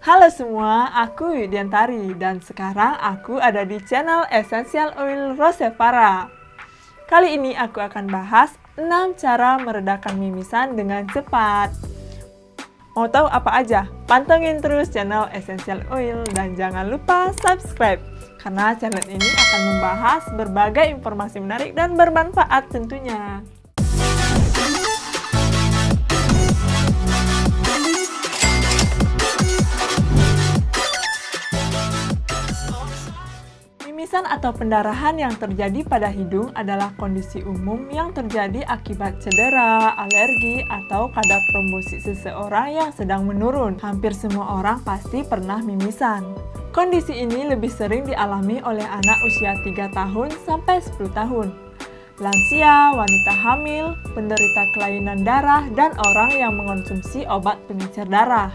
Halo semua, aku Yudiantari dan sekarang aku ada di channel Essential Oil Rosevara. Kali ini aku akan bahas 6 cara meredakan mimisan dengan cepat. Mau tahu apa aja? Pantengin terus channel Essential Oil dan jangan lupa subscribe karena channel ini akan membahas berbagai informasi menarik dan bermanfaat tentunya. Mimisan atau pendarahan yang terjadi pada hidung adalah kondisi umum yang terjadi akibat cedera, alergi, atau kadar trombosit seseorang yang sedang menurun. Hampir semua orang pasti pernah mimisan. Kondisi ini lebih sering dialami oleh anak usia 3 tahun sampai 10 tahun. Lansia, wanita hamil, penderita kelainan darah, dan orang yang mengonsumsi obat pengencer darah.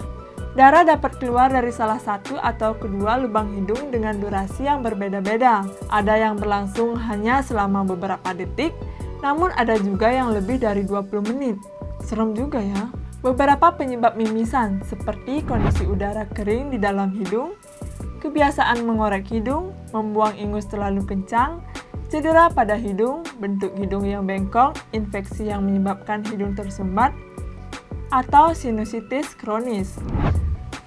Darah dapat keluar dari salah satu atau kedua lubang hidung dengan durasi yang berbeda-beda. Ada yang berlangsung hanya selama beberapa detik, namun ada juga yang lebih dari 20 menit. Serem juga ya. Beberapa penyebab mimisan seperti kondisi udara kering di dalam hidung, kebiasaan mengorek hidung, membuang ingus terlalu kencang, cedera pada hidung, bentuk hidung yang bengkok, infeksi yang menyebabkan hidung tersumbat, atau sinusitis kronis.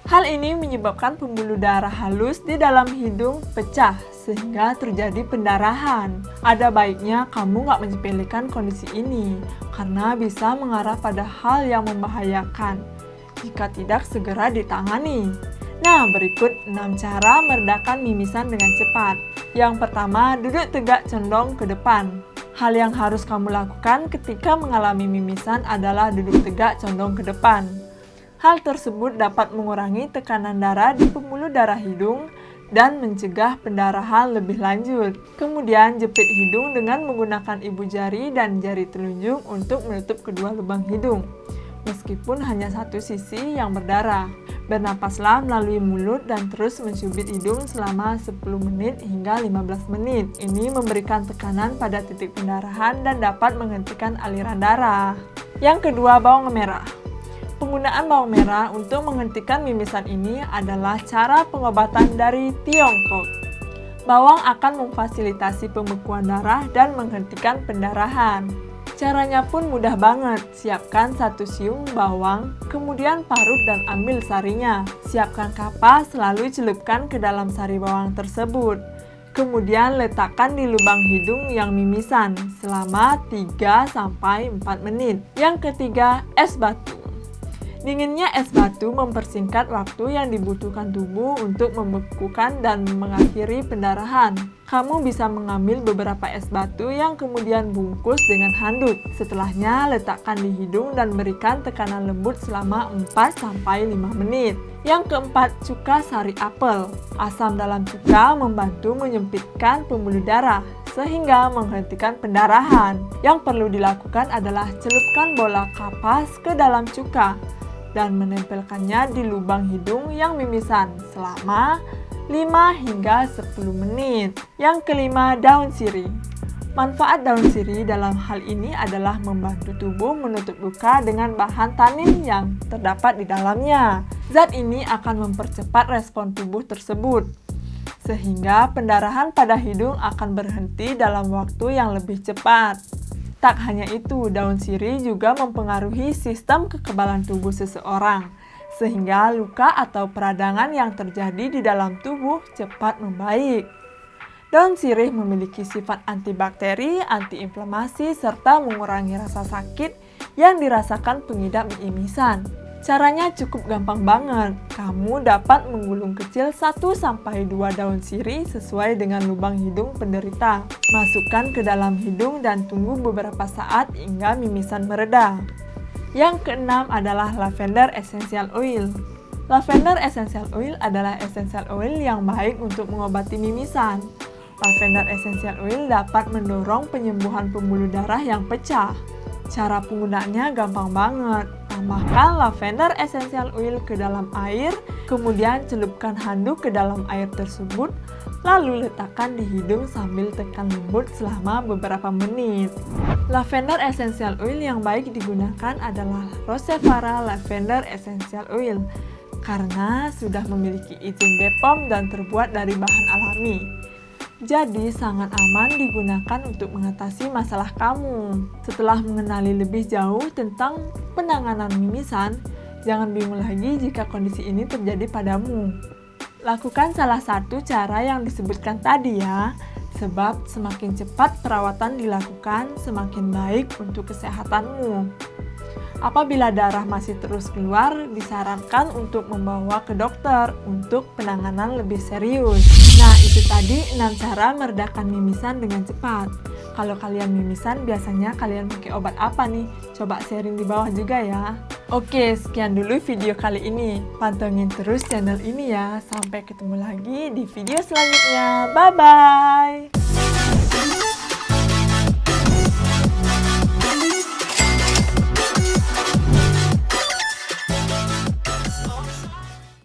Hal ini menyebabkan pembuluh darah halus di dalam hidung pecah sehingga terjadi pendarahan. Ada baiknya kamu nggak menyepelekan kondisi ini karena bisa mengarah pada hal yang membahayakan jika tidak segera ditangani. Nah, berikut 6 cara meredakan mimisan dengan cepat. Yang pertama, duduk tegak condong ke depan. Hal yang harus kamu lakukan ketika mengalami mimisan adalah duduk tegak condong ke depan. Hal tersebut dapat mengurangi tekanan darah di pembuluh darah hidung dan mencegah pendarahan lebih lanjut. Kemudian jepit hidung dengan menggunakan ibu jari dan jari telunjuk untuk menutup kedua lubang hidung, meskipun hanya satu sisi yang berdarah. Bernapaslah melalui mulut dan terus mencubit hidung selama 10 menit hingga 15 menit. Ini memberikan tekanan pada titik pendarahan dan dapat menghentikan aliran darah. Yang kedua, bawang merah. Penggunaan bawang merah untuk menghentikan mimisan ini adalah cara pengobatan dari Tiongkok. Bawang akan memfasilitasi pembekuan darah dan menghentikan pendarahan. Caranya pun mudah banget. Siapkan 1 siung bawang, kemudian parut dan ambil sarinya. Siapkan kapas, lalu celupkan ke dalam sari bawang tersebut. Kemudian letakkan di lubang hidung yang mimisan selama 3-4 menit. Yang ketiga, es batu. Dinginnya es batu mempersingkat waktu yang dibutuhkan tubuh untuk membekukan dan mengakhiri pendarahan. Kamu bisa mengambil beberapa es batu yang kemudian bungkus dengan handuk. Setelahnya, letakkan di hidung dan berikan tekanan lembut selama 4-5 menit. Yang keempat, cuka sari apel. Asam dalam cuka membantu menyempitkan pembuluh darah sehingga menghentikan pendarahan. Yang perlu dilakukan adalah celupkan bola kapas ke dalam cuka dan menempelkannya di lubang hidung yang mimisan selama 5 hingga 10 menit. Yang kelima, daun sirih. Manfaat daun sirih dalam hal ini adalah membantu tubuh menutup luka dengan bahan tanin yang terdapat di dalamnya. Zat ini akan mempercepat respon tubuh tersebut, sehingga pendarahan pada hidung akan berhenti dalam waktu yang lebih cepat. Tak hanya itu, daun sirih juga mempengaruhi sistem kekebalan tubuh seseorang, sehingga luka atau peradangan yang terjadi di dalam tubuh cepat membaik. Daun sirih memiliki sifat antibakteri, antiinflamasi, serta mengurangi rasa sakit yang dirasakan pengidap mimisan. Caranya cukup gampang banget. Kamu dapat menggulung kecil 1-2 daun sirih sesuai dengan lubang hidung penderita. Masukkan ke dalam hidung dan tunggu beberapa saat hingga mimisan mereda. Yang keenam adalah lavender essential oil. Lavender essential oil adalah essential oil yang baik untuk mengobati mimisan. Lavender essential oil dapat mendorong penyembuhan pembuluh darah yang pecah. Cara penggunaannya gampang banget. Tambahkan lavender essential oil ke dalam air, kemudian celupkan handuk ke dalam air tersebut, lalu letakkan di hidung sambil tekan lembut selama beberapa menit. Lavender essential oil yang baik digunakan adalah Rosevara Lavender Essential Oil karena sudah memiliki izin BPOM dan terbuat dari bahan alami. Jadi sangat aman digunakan untuk mengatasi masalah kamu. Setelah mengenali lebih jauh tentang penanganan mimisan, jangan bingung lagi jika kondisi ini terjadi padamu. Lakukan salah satu cara yang disebutkan tadi ya, sebab semakin cepat perawatan dilakukan, semakin baik untuk kesehatanmu. Apabila darah masih terus keluar, disarankan untuk membawa ke dokter untuk penanganan lebih serius. Nah, itu tadi 6 cara meredakan mimisan dengan cepat. Kalau kalian mimisan, biasanya kalian pakai obat apa nih? Coba sharing di bawah juga ya. Oke, sekian dulu video kali ini. Pantengin terus channel ini ya. Sampai ketemu lagi di video selanjutnya. Bye-bye!